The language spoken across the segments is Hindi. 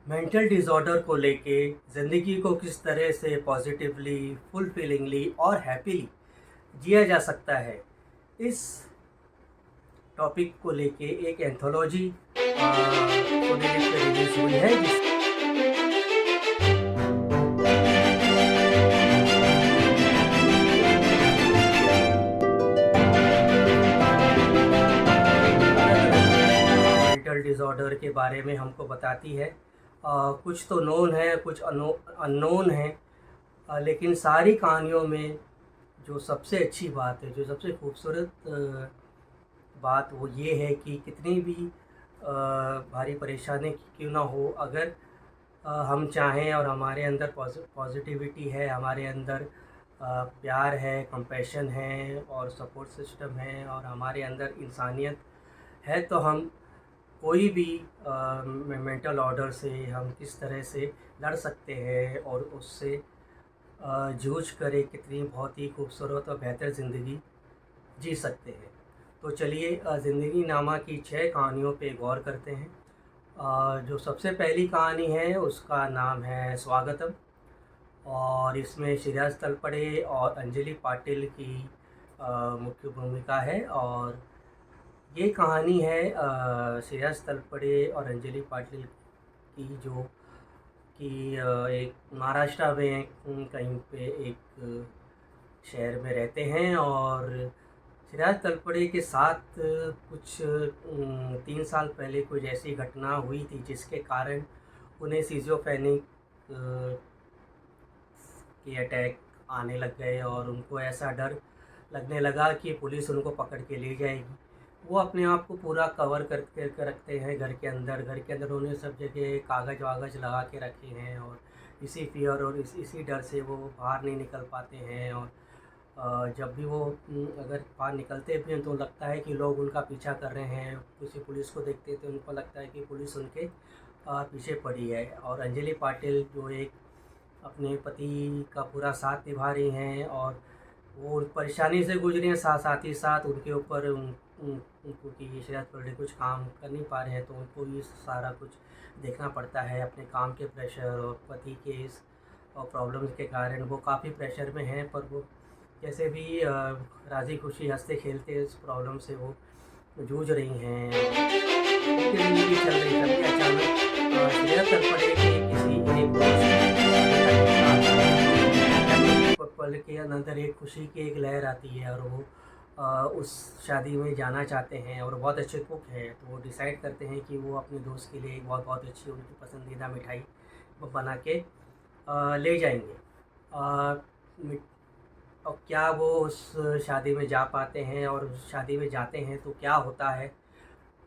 मेंटल डिसऑर्डर को लेके ज़िंदगी को किस तरह से पॉजिटिवली, फुलफिलिंगली और हैप्पीली जिया जा सकता है, इस टॉपिक को लेके एक एंथोलॉजी पुणे लिट पे रिलीज़ हुई है जिस अलग-अलग मेंटल डिसऑर्डर के बारे में हमको बताती है। कुछ तो नोन है, कुछ अननोन है, लेकिन सारी कहानियों में जो सबसे अच्छी बात है, जो सबसे खूबसूरत बात वो ये है कि कितनी भी भारी परेशानी क्यों ना हो, अगर हम चाहें और हमारे अंदर पॉजिटिविटी है, हमारे अंदर प्यार है, कंपैशन है और सपोर्ट सिस्टम है और हमारे अंदर इंसानियत है, तो हम कोई भी मेंटल ऑर्डर से हम किस तरह से लड़ सकते हैं और उससे जूझ कर एक कितनी बहुत ही खूबसूरत और बेहतर ज़िंदगी जी सकते हैं। तो चलिए ज़िंदगी नामा की 6 कहानियों पे गौर करते हैं। जो सबसे पहली कहानी है उसका नाम है स्वागतम और इसमें श्रेयस तलपड़े और अंजलि पाटिल की मुख्य भूमिका है। और ये कहानी है श्रेयस तलपड़े और अंजलि पाटिल की, जो कि एक महाराष्ट्र में कहीं पे एक शहर में रहते हैं। और श्रेयस तलपड़े के साथ कुछ 3 साल पहले कुछ ऐसी घटना हुई थी जिसके कारण उन्हें सिज़ोफ्रेनिक के अटैक आने लग गए और उनको ऐसा डर लगने लगा कि पुलिस उनको पकड़ के ले जाएगी। वो अपने आप को पूरा कवर करके रखते हैं घर के अंदर उन्हें सब जगह कागज़ वागज़ लगा के रखे हैं और इसी फ़ियर और इसी डर से वो बाहर नहीं निकल पाते हैं। और जब भी वो अगर बाहर निकलते भी हैं तो लगता है कि लोग उनका पीछा कर रहे हैं, किसी पुलिस को देखते हैं तो उनको लगता है कि पुलिस उनके पीछे पड़ी है। और अंजलि पाटिल जो एक अपने पति का पूरा साथ निभा रही हैं और वो परेशानी से गुजरी हैं, साथ ही साथ उनके ऊपर उनको कि शायद थोड़े कुछ काम कर नहीं पा रहे हैं तो उनको भी सारा कुछ देखना पड़ता है अपने काम के प्रेशर और पति के इस प्रॉब्लम्स के कारण। वो काफ़ी प्रेशर में हैं, पर वो कैसे भी राज़ी खुशी हंसते खेलते इस प्रॉब्लम से वो जूझ रही हैं। उनकी ज़िंदगी चल रही तभी अचानक श्रेया तलपड़े के किसी एक पल के अंदर एक खुशी की एक लहर आती है और वो उस शादी में जाना चाहते हैं और बहुत अच्छे कुक हैं, तो वो डिसाइड करते हैं कि वो अपने दोस्त के लिए एक बहुत बहुत अच्छी उनकी पसंदीदा मिठाई वो बना के ले जाएंगे। मिठ- और क्या वो उस शादी में जा पाते हैं और उस शादी में जाते हैं तो क्या होता है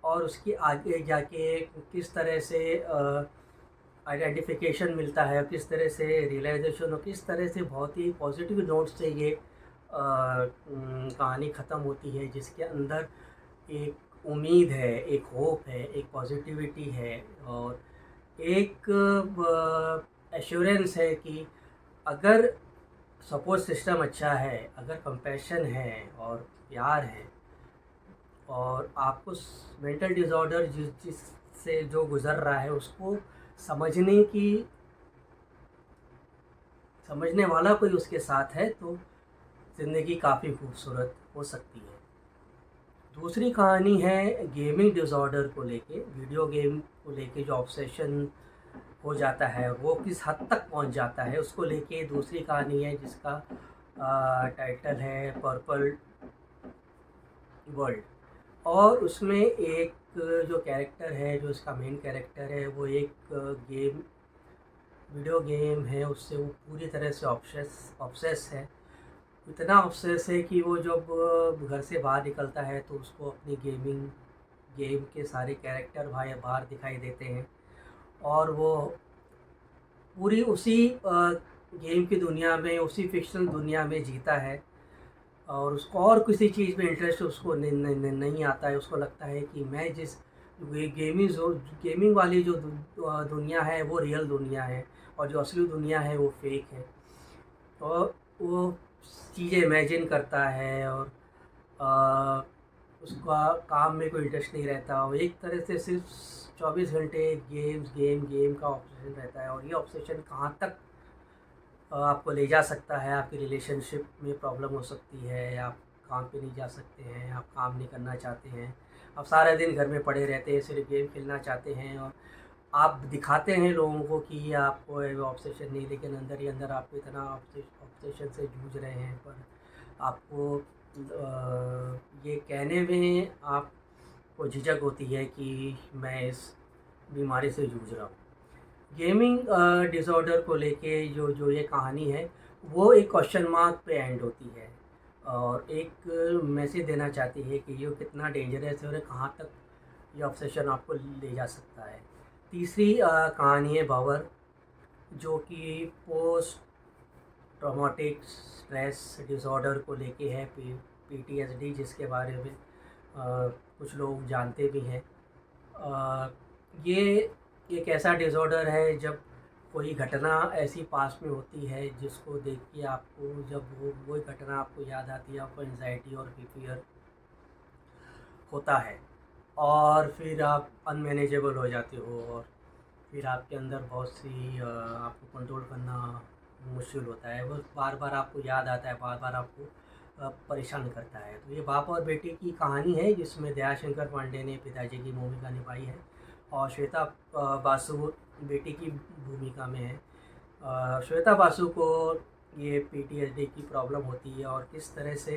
और उसकी आगे जाके किस तरह से आइडेंटिफिकेशन मिलता है और किस तरह से रियलाइजेशन और किस तरह से बहुत ही पॉजिटिव नोट से ये कहानी ख़त्म होती है, जिसके अंदर एक उम्मीद है, एक होप है, एक पॉजिटिविटी है और एक एश्योरेंस है कि अगर सपोर्ट सिस्टम अच्छा है, अगर कंपैशन है और प्यार है और आपको मेंटल डिसऑर्डर जिससे जो गुज़र रहा है उसको समझने की समझने वाला कोई उसके साथ है, तो ज़िंदगी काफ़ी खूबसूरत हो सकती है। दूसरी कहानी है गेमिंग डिसऑर्डर को लेके, वीडियो गेम को लेके जो ऑब्सेशन हो जाता है वो किस हद तक पहुंच जाता है उसको लेके दूसरी कहानी है जिसका टाइटल है पर्पल वर्ल्ड। और उसमें एक जो कैरेक्टर है, जो इसका मेन कैरेक्टर है, वो एक गेम वीडियो गेम है उससे वो पूरी तरह से ऑब्सेस है। इतना ऑब्सेस है कि वो जब घर से बाहर निकलता है तो उसको अपनी गेम के सारे कैरेक्टर बाहर दिखाई देते हैं और वो पूरी उसी गेम की दुनिया में, उसी फिक्शनल दुनिया में जीता है और उसको और किसी चीज़ में इंटरेस्ट उसको नहीं आता है। उसको लगता है कि मैं जिस गेमिंग वाली जो दुनिया है वो रियल दुनिया है और जो असली दुनिया है वो फेक है। तो वो चीज़ें इमेजिन करता है और उसका काम में कोई इंटरेस्ट नहीं रहता, वो एक तरह से सिर्फ 24 घंटे गेम का ऑब्सेशन रहता है। और ये ऑब्सेशन कहाँ तक आपको ले जा सकता है, आपकी रिलेशनशिप में प्रॉब्लम हो सकती है, आप काम पे नहीं जा सकते हैं, आप काम नहीं करना चाहते हैं, आप सारा दिन घर में पड़े रहते हैं, सिर्फ गेम खेलना चाहते हैं, और आप दिखाते हैं लोगों को कि आपको ऑब्सेशन नहीं, लेकिन अंदर ही अंदर आप इतना ऑब्सेशन से जूझ रहे हैं। पर आपको ये कहने में आपको झिझक होती है कि मैं इस बीमारी से जूझ रहा हूँ। गेमिंग डिसऑर्डर को लेके जो जो ये कहानी है, वो एक क्वेश्चन मार्क पे एंड होती है और एक मैसेज देना चाहती है कि ये कितना डेंजरस है और कहाँ तक ये ऑब्सेशन आपको ले जा सकता है। तीसरी कहानी है बाबर, जो कि पोस्ट ट्रॉमेटिक स्ट्रेस डिसऑर्डर को लेके है, PTSD, जिसके बारे में कुछ लोग जानते भी हैं। ये एक ऐसा डिसऑर्डर है जब कोई घटना ऐसी पास में होती है जिसको देख के आपको, जब वो घटना आपको याद आती है, आपको एंजाइटी और फियर होता है और फिर आप अनमैनेजेबल हो जाते हो और फिर आपके अंदर बहुत सी आपको कंट्रोल करना मुश्किल होता है। वो बार बार आपको याद आता है, बार बार आपको परेशान करता है। तो ये बाप और बेटे की कहानी है जिसमें दयाशंकर पांडे ने पिताजी की भूमिका निभाई है और श्वेता बासु बेटी की भूमिका में है। श्वेता बासु को ये PTSD की प्रॉब्लम होती है और किस तरह से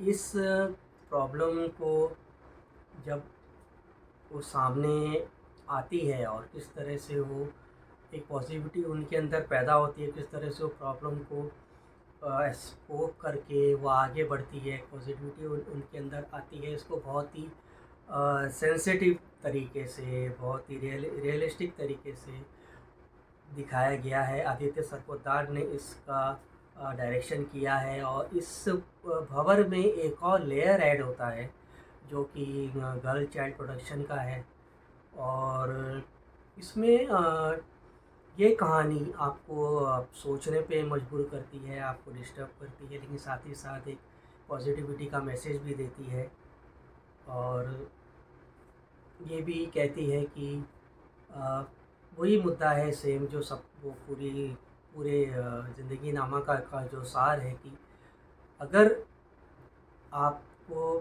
इस प्रॉब्लम को जब वो सामने आती है और किस तरह से वो एक पॉजिटिविटी उनके अंदर पैदा होती है, किस तरह से वो प्रॉब्लम को स्कोप करके वो आगे बढ़ती है, पॉजिटिविटी उनके अंदर आती है। इसको बहुत ही सेंसिटिव तरीके से, बहुत ही रियलिस्टिक तरीके से दिखाया गया है। आदित्य सरपोतदार ने इसका डायरेक्शन किया है और इस भंवर में एक और लेयर ऐड होता है जो कि गर्ल चाइल्ड प्रोडक्शन का है। और इसमें ये कहानी आपको सोचने पे मजबूर करती है, आपको डिस्टर्ब करती है, लेकिन साथ ही साथ एक पॉजिटिविटी का मैसेज भी देती है और ये भी कहती है कि वही मुद्दा है सेम जो सब वो पूरे ज़िंदगी नामा का जो सार है कि अगर आपको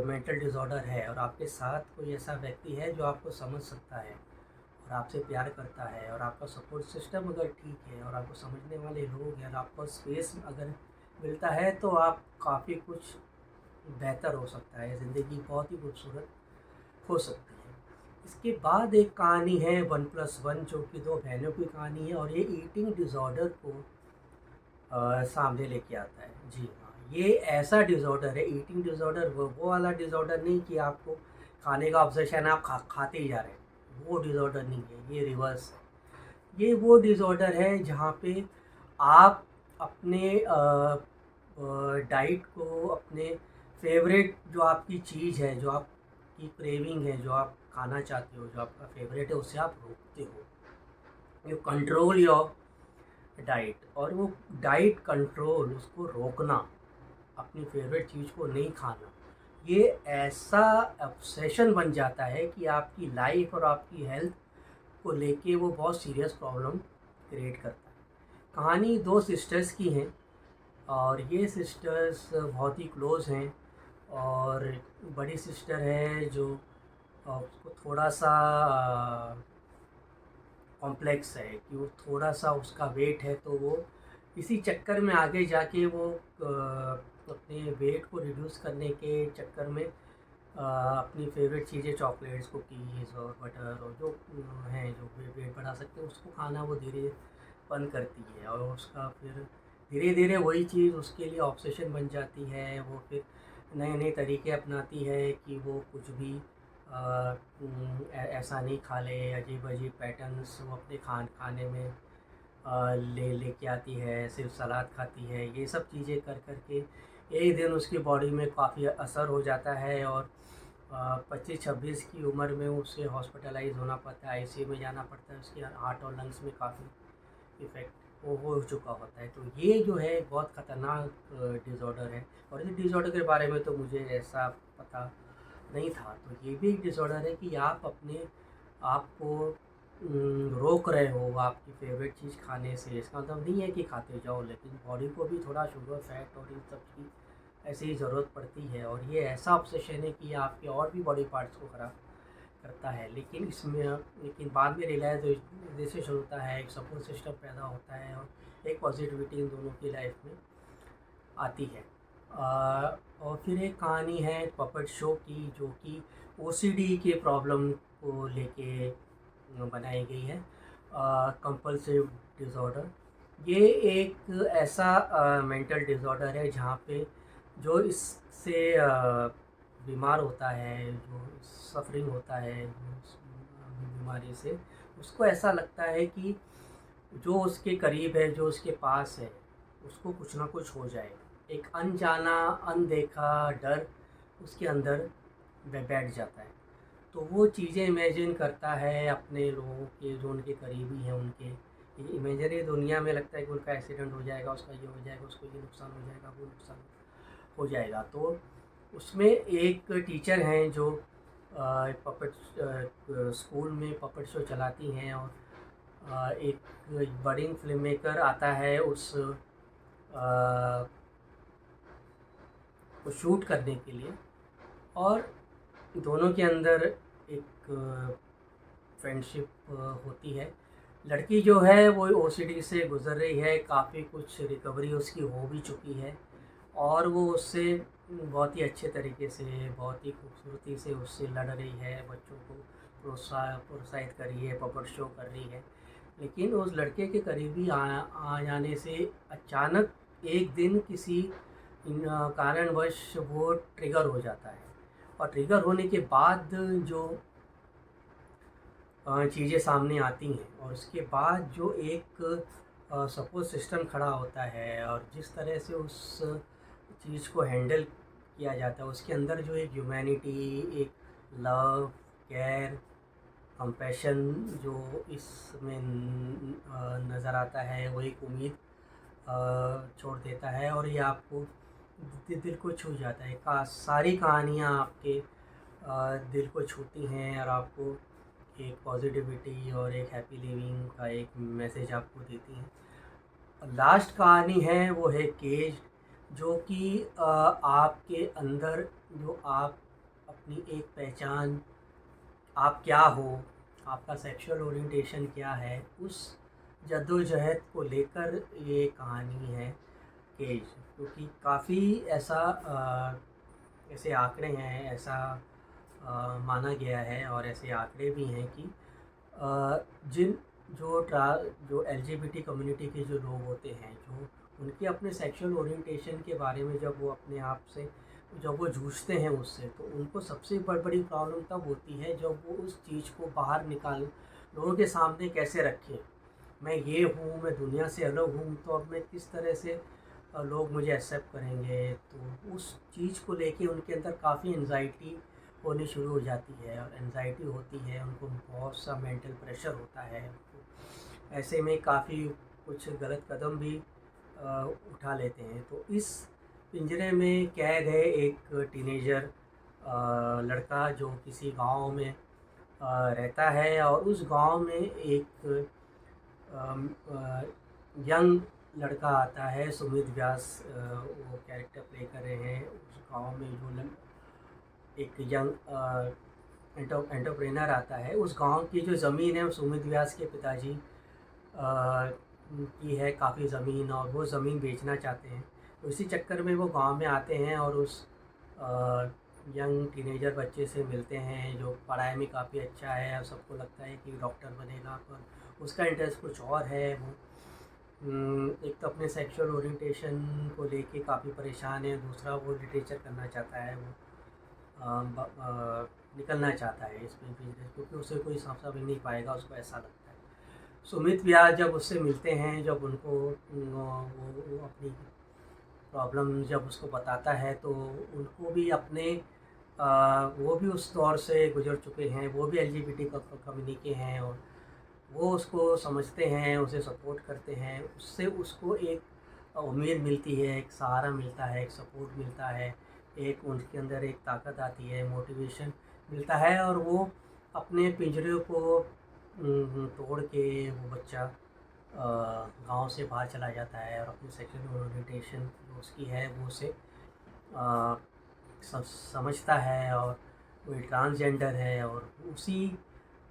मेंटल डिसऑर्डर है और आपके साथ कोई ऐसा व्यक्ति है जो आपको समझ सकता है और आपसे प्यार करता है और आपका सपोर्ट सिस्टम अगर ठीक है और आपको समझने वाले लोग हैं और आपको स्पेस अगर मिलता है, तो आप काफ़ी कुछ बेहतर हो सकता है, ज़िंदगी बहुत ही खूबसूरत हो सकती है। इसके बाद एक कहानी है 1+1, जो कि दो बहनों की कहानी है और ये ईटिंग डिसऑर्डर को सामने लेके आता है। जी हाँ, ये ऐसा डिसऑर्डर है, ईटिंग डिसऑर्डर, वो वाला डिसऑर्डर नहीं कि आपको खाने का ऑब्सेशन है, आप खाते ही जा रहे हैं, वो डिसऑर्डर नहीं है, ये रिवर्स है। ये वो डिसऑर्डर है जहाँ पे आप अपने डाइट को, अपने फेवरेट जो आपकी चीज़ है, जो आपकी क्रेविंग है, जो आप खाना चाहते हो, जो आपका फेवरेट है, उसे आप रोकते हो। यू कंट्रोल योर डाइट, और वो डाइट कंट्रोल, उसको रोकना, अपनी फेवरेट चीज़ को नहीं खाना, ये ऐसा ऑब्सेशन बन जाता है कि आपकी लाइफ और आपकी हेल्थ को लेके वो बहुत सीरियस प्रॉब्लम क्रिएट करता है। कहानी दो सिस्टर्स की हैं और ये सिस्टर्स बहुत ही क्लोज़ हैं और बड़ी सिस्टर है जो उसको थोड़ा सा कॉम्प्लेक्स है कि वो थोड़ा सा उसका वेट है, तो वो इसी चक्कर में आगे जाके वो अपने वेट को रिड्यूस करने के चक्कर में अपनी फेवरेट चीज़ें, चॉकलेट्स, कुकीज़ और बटर और जो हैं जो वेट बढ़ा सकते हैं, उसको खाना वो धीरे बंद करती है और उसका फिर धीरे धीरे वही चीज़ उसके लिए ऑब्सेशन बन जाती है। वो फिर नए नए तरीके अपनाती है कि वो कुछ भी ऐसा नहीं खा ले, अजीब अजीब पैटर्न्स वो अपने खाने में लेके आती है, सिर्फ सलाद खाती है। ये सब चीज़ें कर कर के एक दिन उसकी बॉडी में काफ़ी असर हो जाता है और 25-26 की उम्र में उसे हॉस्पिटलाइज होना पड़ता है, ICU में जाना पड़ता है, उसके हार्ट और लंग्स में काफ़ी इफ़ेक्ट वो हो चुका होता है। तो ये जो है बहुत ख़तरनाक डिसऑर्डर है, और इस डिसऑर्डर के बारे में तो मुझे ऐसा पता नहीं था। तो ये भी एक डिसऑर्डर है कि आप अपने आप को रोक रहे हो आपकी फेवरेट चीज़ खाने से। इसका मतलब नहीं है कि खाते जाओ, लेकिन बॉडी को भी थोड़ा शुगर, फैट और इन सब की ऐसे ही ज़रूरत पड़ती है। और ये ऐसा ऑब्सेशन है कि आपके और भी बॉडी पार्ट्स को ख़राब करता है। लेकिन बाद में रियलाइजेशन होता है, एक सपोर्ट सिस्टम पैदा होता है, और एक पॉजिटिविटी इन दोनों की लाइफ में आती है। और फिर एक कहानी है पपेट शो की, जो कि ओसीडी के प्रॉब्लम को लेके बनाई गई है। कंपल्सिव डिसऑर्डर, ये एक ऐसा मेंटल डिसऑर्डर है जहाँ पे जो इससे बीमार होता है, जो सफरिंग होता है उस बीमारी से, उसको ऐसा लगता है कि जो उसके करीब है, जो उसके पास है, उसको कुछ ना कुछ हो जाएगा। एक अनजाना, अनदेखा डर उसके अंदर बैठ जाता है। तो वो चीज़ें इमेजिन करता है अपने लोगों के, जो उनके करीबी हैं उनके। इमेजनरी दुनिया में लगता है कि उनका एक्सीडेंट हो जाएगा, उसका ये हो जाएगा, उसको ये नुकसान हो जाएगा, वो नुकसान हो जाएगा। तो उसमें एक टीचर हैं जो पपेट स्कूल में पपेट शो चलाती हैं, और एक बडिंग फिल्म मेकर आता है उस को शूट करने के लिए, और दोनों के अंदर एक फ्रेंडशिप होती है। लड़की जो है वो ओसीडी से गुज़र रही है, काफ़ी कुछ रिकवरी उसकी हो भी चुकी है, और वो उससे बहुत ही अच्छे तरीके से, बहुत ही खूबसूरती से उससे लड़ रही है, बच्चों को प्रोत्साहित कर रही है, पपेट शो कर रही है। लेकिन उस लड़के के करीबी आ जाने से अचानक एक दिन किसी कारणवश वो ट्रिगर हो जाता है, और ट्रिगर होने के बाद जो चीज़ें सामने आती हैं, और उसके बाद जो एक सपोर्ट सिस्टम खड़ा होता है, और जिस तरह से उस चीज़ को हैंडल किया जाता है, उसके अंदर जो एक ह्यूमैनिटी, एक लव, केयर, कंपैशन जो इसमें नज़र आता है, वो एक उम्मीद छोड़ देता है, और ये आपको दिल को छू जाता है। सारी कहानियाँ आपके दिल को छूती हैं, और आपको एक पॉजिटिविटी और एक हैप्पी लिविंग का एक मैसेज आपको देती हैं। लास्ट कहानी है वो है केज, जो कि आपके अंदर जो आप अपनी एक पहचान, आप क्या हो, आपका सेक्सुअल ओरिएंटेशन क्या है, उस जद्दोजहद को लेकर ये कहानी है केज। क्योंकि काफ़ी ऐसे आंकड़े हैं, ऐसा माना गया है, और ऐसे आंकड़े भी हैं कि जिन जो एलजीबीटी कम्युनिटी के जो लोग होते हैं, जो उनके अपने सेक्सुअल ओरिएंटेशन के बारे में जब वो अपने आप से जब वो जूझते हैं उससे, तो उनको सबसे बड़ी प्रॉब्लम तब होती है जब वो उस चीज़ को बाहर निकाल, लोगों के सामने कैसे रखें। मैं ये हूँ, मैं दुनिया से अलग हूँ, तो अब मैं किस तरह से लोग मुझे एक्सेप्ट करेंगे। तो उस चीज़ को लेके उनके अंदर काफ़ी एंजाइटी होनी शुरू हो जाती है, और एंजाइटी होती है, उनको बहुत सा मेंटल प्रेशर होता है। तो ऐसे में काफ़ी कुछ गलत कदम भी उठा लेते हैं। तो इस पिंजरे में कैद है एक टीनेजर लड़का, जो किसी गांव में रहता है, और उस गांव में एक यंग लड़का आता है, सुमित व्यास वो कैरेक्टर प्ले कर रहे हैं। उस गांव में जो एक यंग एंटरप्रेनर आता है, उस गांव की जो ज़मीन है सुमित व्यास के पिताजी की है काफ़ी ज़मीन, और वो ज़मीन बेचना चाहते हैं। तो इसी चक्कर में वो गांव में आते हैं, और उस यंग टीनेजर बच्चे से मिलते हैं, जो पढ़ाई में काफ़ी अच्छा है, और सबको लगता है कि डॉक्टर बनेगा, पर उसका इंटरेस्ट कुछ और है। वो एक तो अपने सेक्सुअल ओरिएंटेशन को लेके काफ़ी परेशान है, दूसरा वो लिटरेचर करना चाहता है, वो निकलना चाहता है इस बिजनेस, क्योंकि उसे कोई सांसा भी नहीं पाएगा, उसको ऐसा लगता है। सुमित व्यास जब उससे मिलते हैं, जब उनको वो अपनी प्रॉब्लम जब उसको बताता है, तो उनको भी अपने वो भी उस दौर से गुजर चुके हैं, वो भी एलजीबीटी कम्युनिटी के हैं, और वो उसको समझते हैं, उसे सपोर्ट करते हैं, उससे उसको एक उम्मीद मिलती है, एक सहारा मिलता है, एक सपोर्ट मिलता है, एक उनके अंदर एक ताकत आती है, मोटिवेशन मिलता है, और वो अपने पिंजरे को तोड़ के वो बच्चा गांव से बाहर चला जाता है और अपनी सेक्सुअल ओरिएंटेशन जो उसकी है वो उसे अ, समझता है, और वो ट्रांसजेंडर है और उसी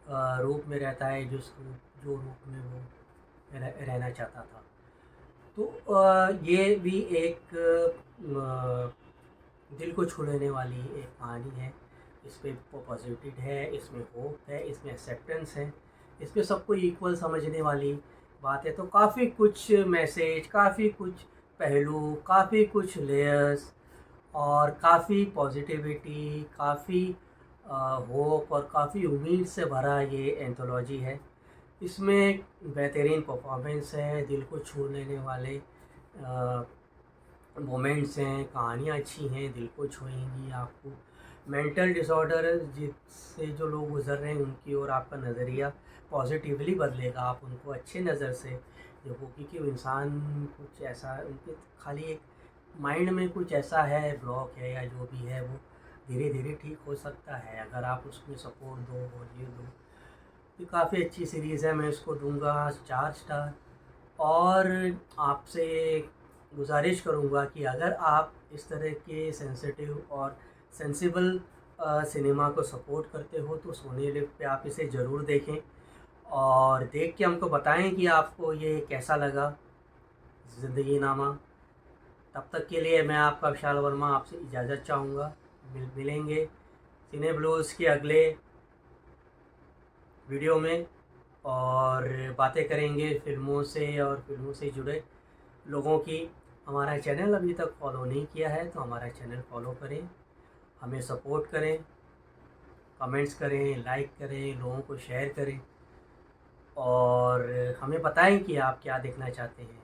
रूप में रहता है जो रूप में वो रहना चाहता था। तो ये भी एक दिल को छू लेने वाली एक कहानी है। इसमें पॉजिटिव है, इसमें होप है, इसमें एक्सेप्टेंस है, इसमें सबको इक्वल समझने वाली बात है। तो काफ़ी कुछ मैसेज, काफ़ी कुछ पहलू, काफ़ी कुछ लेयर्स, और काफ़ी पॉजिटिविटी, काफ़ी होप और काफ़ी उम्मीद से भरा ये एंथोलॉजी है। इसमें बेहतरीन परफॉर्मेंस है, दिल को छू लेने वाले मोमेंट्स हैं, कहानियाँ अच्छी हैं, दिल को छूएंगी आपको। मेंटल डिसऑर्डर जिससे जो लोग गुज़र रहे हैं उनकी ओर आपका नज़रिया पॉजिटिवली बदलेगा। आप उनको अच्छे नज़र से देखोगे कि इंसान कुछ ऐसा, उनके खाली एक माइंड में कुछ ऐसा है, ब्लॉक है या जो भी है, वो धीरे धीरे ठीक हो सकता है अगर आप उसमें सपोर्ट दो और ये दो। ये काफ़ी अच्छी सीरीज़ है, मैं इसको दूंगा 4 स्टार। और आपसे गुजारिश करूंगा कि अगर आप इस तरह के सेंसिटिव और सेंसिबल सिनेमा को सपोर्ट करते हो तो सोनी लिव पे आप इसे ज़रूर देखें, और देख के हमको बताएं कि आपको ये कैसा लगा, ज़िंदगी नामा। तब तक के लिए मैं आपका विशाल वर्मा आपसे इजाज़त चाहूँगा। मिलेंगे सिने ब्लूज़ के अगले वीडियो में, और बातें करेंगे फ़िल्मों से और फिल्मों से जुड़े लोगों की। हमारा चैनल अभी तक फॉलो नहीं किया है तो हमारा चैनल फॉलो करें, हमें सपोर्ट करें, कमेंट्स करें, लाइक करें, लोगों को शेयर करें, और हमें बताएं कि आप क्या देखना चाहते हैं,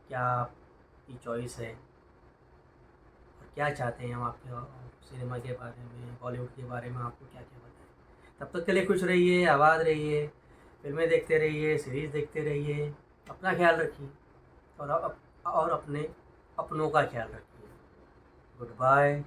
क्या आपकी चॉइस है, और क्या चाहते हैं हम आपके सिनेमा के बारे में, बॉलीवुड के बारे में आपको क्या क्या बताएं। तब तक के लिए खुश रहिए, आबाद रहिए, फिल्में देखते रहिए, सीरीज़ देखते रहिए, अपना ख्याल रखिए, और अपने अपनों का ख्याल रखिए। Good bye.